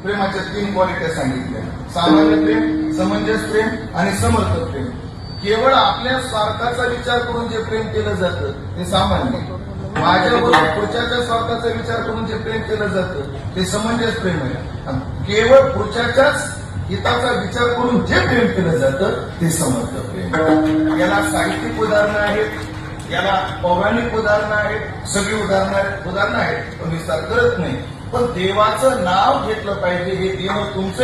प्रेमाच्या 3 क्वालिट्या सांगितल्या, सामान्य प्रेम, समंजस प्रेम आणि समर्थ प्रेम. केवळ आपल्या स्वार्थाचा विचार करून जे प्रेम केलं जातं ते सामान्य, माझ्याबरोबर पुढच्याच्या स्वार्थाचा विचार करून जे प्रेम केलं जातं ते समंजस प्रेम आहे. केवळ पुढच्याच्याच हिताचा विचार करून जे प्रेम केलं जातं ते समर्थ प्रेम. याला साहित्यिक उदाहरणं आहेत, याला पौराणिक उदाहरणं आहेत, सगळी उदाहरणं आहेत, पण विस्तार करत नाही. पण देवाचं नाव घेतलं पाहिजे, हे देव तुमचं